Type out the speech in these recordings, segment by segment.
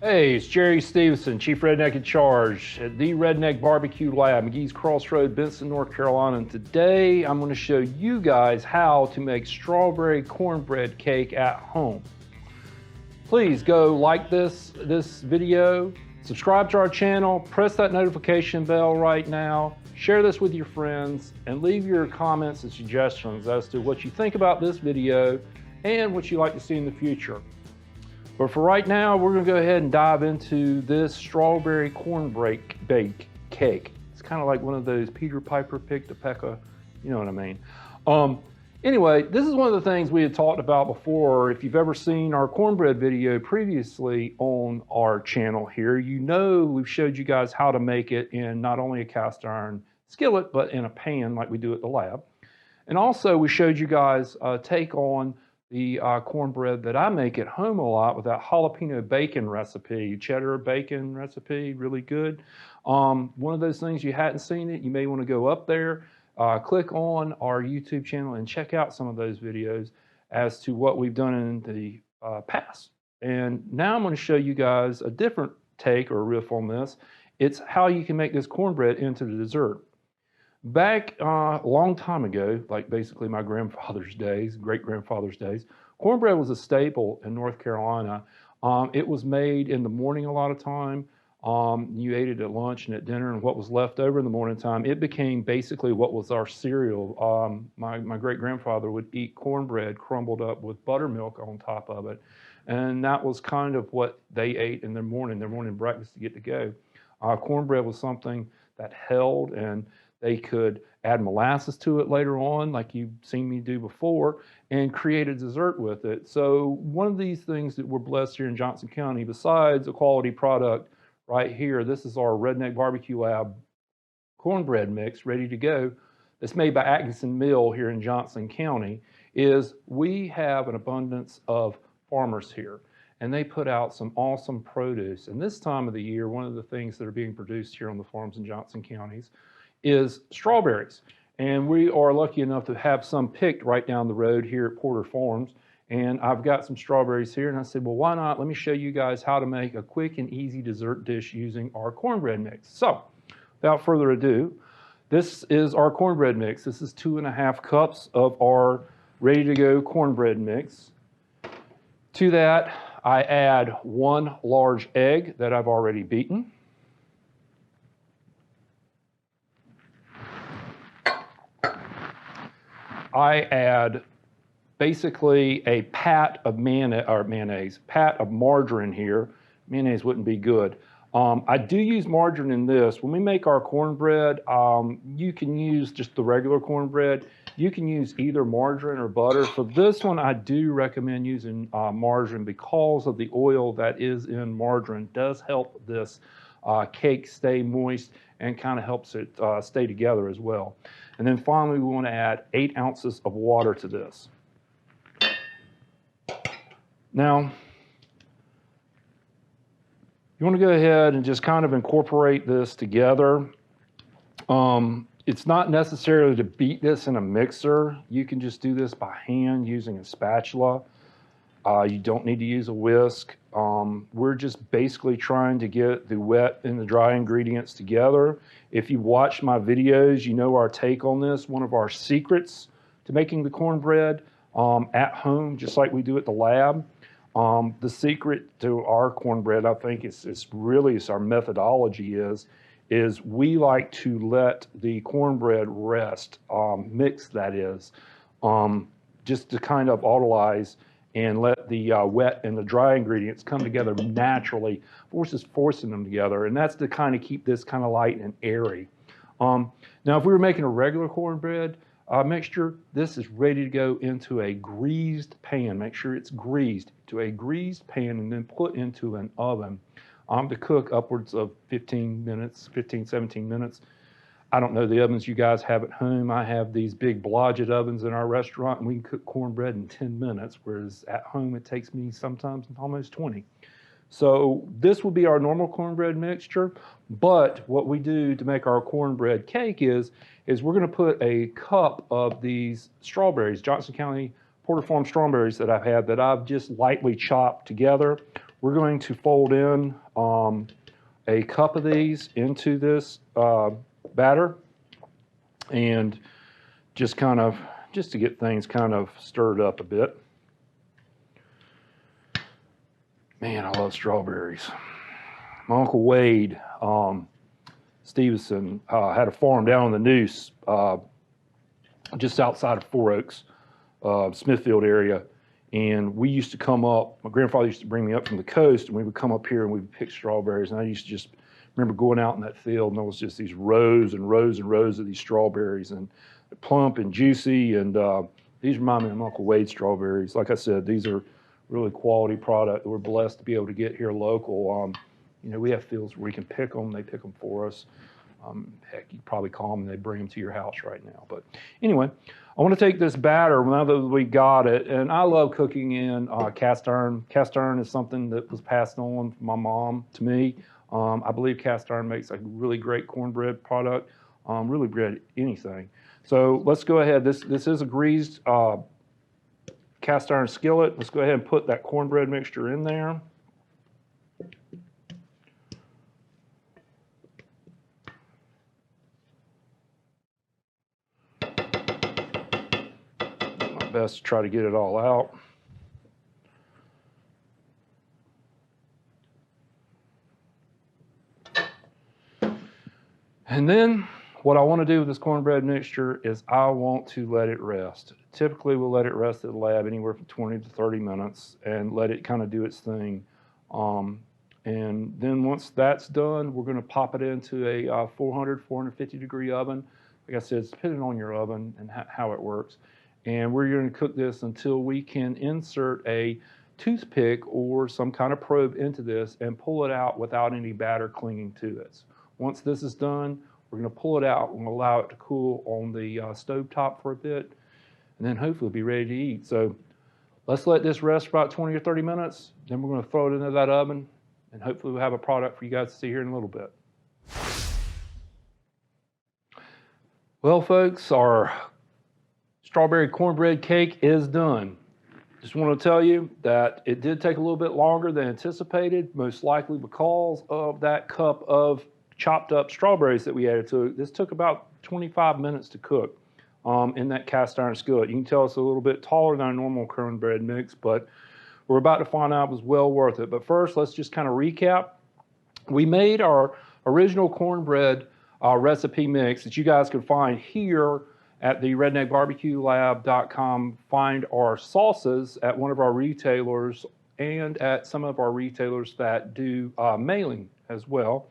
Hey, it's Jerry Stevenson, Chief Redneck in Charge at the Redneck BBQ Lab, McGee's Crossroad, Benson, North Carolina. And today I'm going to show you guys how to make strawberry cornbread cake at home. Please go like this video, subscribe to our channel, press that notification bell right now, share this with your friends, and leave your comments and suggestions as to what you think about this video and what you'd like to see in the future. But for right now, we're going to go ahead and dive into this strawberry cornbread bake cake. It's kind of like one of those Peter Piper picked a peck of, you know what I mean. Anyway, this is one of the things we had talked about before. If you've ever seen our cornbread video previously on our channel here, you know we've showed you guys how to make it in not only a cast iron skillet, but in a pan like we do at the lab. And also we showed you guys take on the cornbread that I make at home a lot with that jalapeno bacon recipe, cheddar bacon recipe, really good. One of those things you hadn't seen it, you may want to go up there, click on our YouTube channel and check out some of those videos as to what we've done in the past. And now I'm going to show you guys a different take or riff on this. It's how you can make this cornbread into the dessert. Back a long time ago, like basically my grandfather's days, great-grandfather's days, cornbread was a staple in North Carolina. It was made in the morning a lot of time. You ate it at lunch and at dinner, and what was left over in the morning time, it became basically what was our cereal. My great-grandfather would eat cornbread crumbled up with buttermilk on top of it, and that was kind of what they ate in their morning breakfast to get to go. Cornbread was something that held, and they could add molasses to it later on, like you've seen me do before, and create a dessert with it. So one of these things that we're blessed here in Johnson County, besides a quality product right here, this is our Redneck BBQ Lab cornbread mix ready to go. It's made by Atkinson Mill here in Johnson County, is we have an abundance of farmers here. And they put out some awesome produce. And this time of the year, one of the things that are being produced here on the farms in Johnson counties is strawberries. And we are lucky enough to have some picked right down the road here at Porter Farms. And I've got some strawberries here, and I said, well, why not? Let me show you guys how to make a quick and easy dessert dish using our cornbread mix. So, without further ado, this is our cornbread mix. This is 2.5 cups of our ready-to-go cornbread mix. To that, I add 1 large egg that I've already beaten. I add basically a pat of pat of margarine here. Mayonnaise wouldn't be good. I do use margarine in this. When we make our cornbread, you can use just the regular cornbread. You can use either margarine or butter. For this one, I do recommend using margarine because of the oil that is in margarine. It does help this cake stay moist and kind of helps it stay together as well. And then finally, we want to add 8 ounces of water to this. Now, you want to go ahead and just kind of incorporate this together. It's not necessarily to beat this in a mixer. You can just do this by hand using a spatula. You don't need to use a whisk. We're just basically trying to get the wet and the dry ingredients together. If you watch my videos, you know our take on this. One of our secrets to making the cornbread at home, just like we do at the lab. The secret to our cornbread, I think, it's our methodology is we like to let the cornbread rest, mix that is, just to kind of autolyze and let the wet and the dry ingredients come together naturally, forcing them together. And that's to kind of keep this kind of light and airy. Now, if we were making a regular cornbread mixture, this is ready to go into a greased pan. Make sure it's greased to a greased pan and then put into an oven to cook upwards of 17 minutes. I don't know the ovens you guys have at home. I have these big Blodgett ovens in our restaurant, and we can cook cornbread in 10 minutes, whereas at home it takes me sometimes almost 20. So this will be our normal cornbread mixture, but what we do to make our cornbread cake is we're going to put a cup of these strawberries, Johnson County Porter Farm strawberries that I've had that I've just lightly chopped together. we're going to fold in a cup of these into this batter, and just to get things kind of stirred up a bit. Man, I love strawberries. My Uncle Wade Stevenson had a farm down on the Neuse, just outside of Four Oaks, Smithfield area. And we used to come up, my grandfather used to bring me up from the coast, and we would come up here and we would pick strawberries. And I used to just remember going out in that field, and there was just these rows and rows and rows of these strawberries, and plump and juicy. And these remind me of Uncle Wade strawberries. Like I said, these are really quality product that we're blessed to be able to get here local. You know, we have fields where we can pick them. They pick them for us. Heck, you probably call them and they bring them to your house right now. But anyway, I want to take this batter now that we got it, and I love cooking in cast iron. Cast iron is something that was passed on from my mom to me. I believe cast iron makes a really great cornbread product, really bread anything. So let's go ahead. This is a greased cast iron skillet. Let's go ahead and put that cornbread mixture in there. Best to try to get it all out. And then what I want to do with this cornbread mixture is I want to let it rest. Typically we'll let it rest at the lab anywhere from 20 to 30 minutes and let it kind of do its thing. And then once that's done, we're going to pop it into a 450 degree oven. Like I said, it's depending on your oven and how it works. And we're going to cook this until we can insert a toothpick or some kind of probe into this and pull it out without any batter clinging to it. Once this is done, we're going to pull it out and allow it to cool on the stove top for a bit, and then hopefully be ready to eat. So let's let this rest for about 20 or 30 minutes. Then we're going to throw it into that oven, and hopefully we'll have a product for you guys to see here in a little bit. Well, folks, our strawberry cornbread cake is done. Just want to tell you that it did take a little bit longer than anticipated, most likely because of that cup of chopped up strawberries that we added to it. This took about 25 minutes to cook in that cast iron skillet. You can tell it's a little bit taller than our normal cornbread mix, but we're about to find out it was well worth it. But first, let's just kind of recap. We made our original cornbread recipe mix that you guys can find here at the redneckbbqlab.com. Find our sauces at one of our retailers and at some of our retailers that do mailing as well.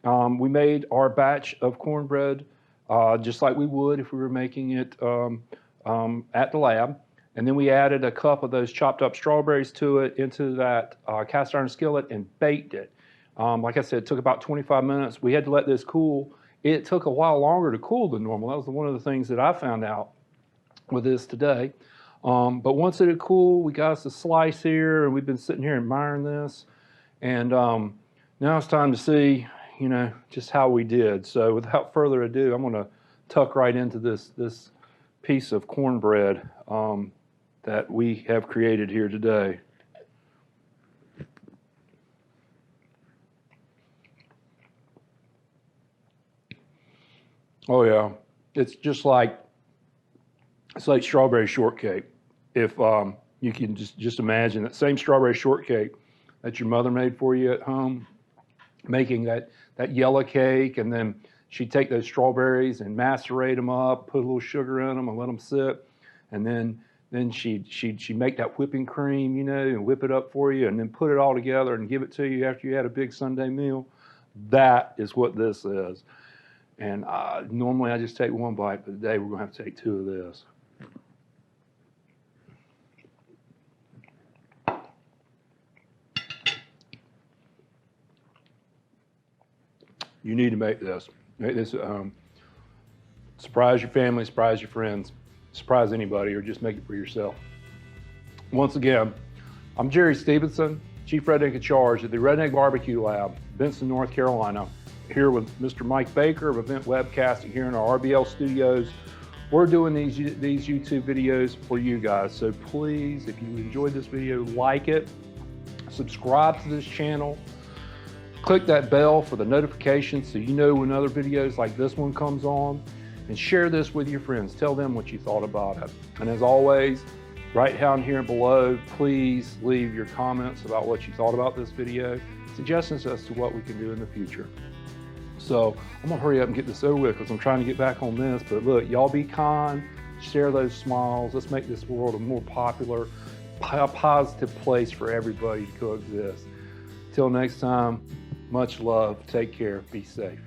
We made our batch of cornbread just like we would if we were making it at the lab. And then we added a cup of those chopped up strawberries to it into that cast iron skillet and baked it. Like I said, it took about 25 minutes. We had to let this cool. It took a while longer to cool than normal. That was one of the things that I found out with this today. But once it had cooled, we got us a slice here, and we've been sitting here admiring this. And now it's time to see, you know, just how we did. So without further ado, I'm going to tuck right into this piece of cornbread that we have created here today. Oh yeah, it's just like strawberry shortcake. If you can just imagine that same strawberry shortcake that your mother made for you at home, making that yellow cake, and then she'd take those strawberries and macerate them up, put a little sugar in them, and let them sit, and then she'd make that whipping cream, you know, and whip it up for you, and then put it all together and give it to you after you had a big Sunday meal. That is what this is. And normally I just take one bite, but today we're going to have to take two of this. You need to make this. Make this at home. Surprise your family, surprise your friends, surprise anybody, or just make it for yourself. Once again, I'm Jerry Stevenson, Chief Redneck in Charge at the Redneck BBQ Lab, Benson, North Carolina. Here with Mr. Mike Baker of Event Webcasting here in our RBL studios. We're doing these YouTube videos for you guys. So please, if you enjoyed this video, like it, subscribe to this channel. Click that bell for the notifications so you know when other videos like this one comes on. And share this with your friends. Tell them what you thought about it. And as always, right down here below, please leave your comments about what you thought about this video, suggestions as to what we can do in the future. So I'm gonna hurry up and get this over with because I'm trying to get back on this. But look, y'all be kind, share those smiles. Let's make this world a more popular, positive place for everybody to coexist. Till next time, much love, take care, be safe.